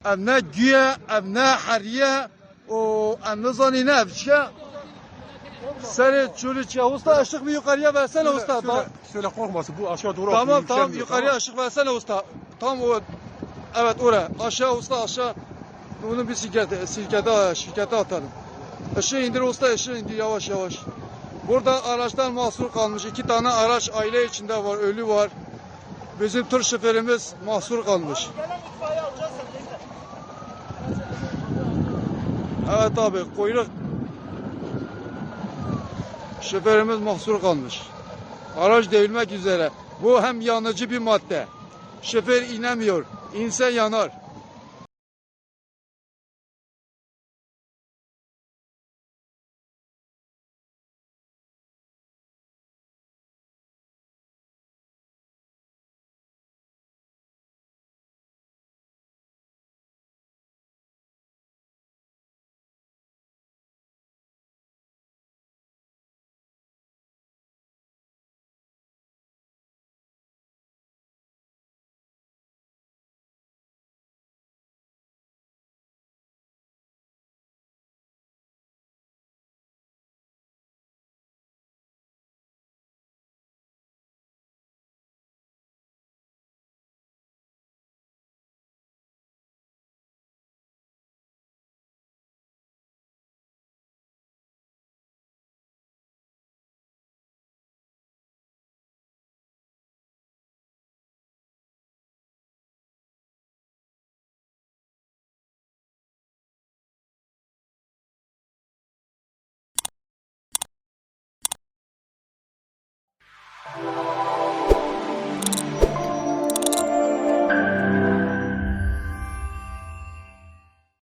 Ev ne güye, ev ne hariye, o ev ne zani ne evşe. Seni çürüçe usta ışık bir yukarıya versene usta. Söyle korkmasın bu aşağı doğru Tamam atıyor, tamam yukarıya ışık versene usta. Tam o evet oraya aşağı usta aşağı. Bunu bir şirkete atalım. Işığı indir usta ışığı indir yavaş yavaş. Burada araçtan mahsur kalmış 2 tane araç aile içinde var ölü var. Bizim tır şoförümüz mahsur kalmış. Evet abi kuyruk. Şoförümüz mahsur kalmış. Araç devrilmek üzere. Bu hem yanıcı bir madde. Şoför inemiyor. İnse yanar.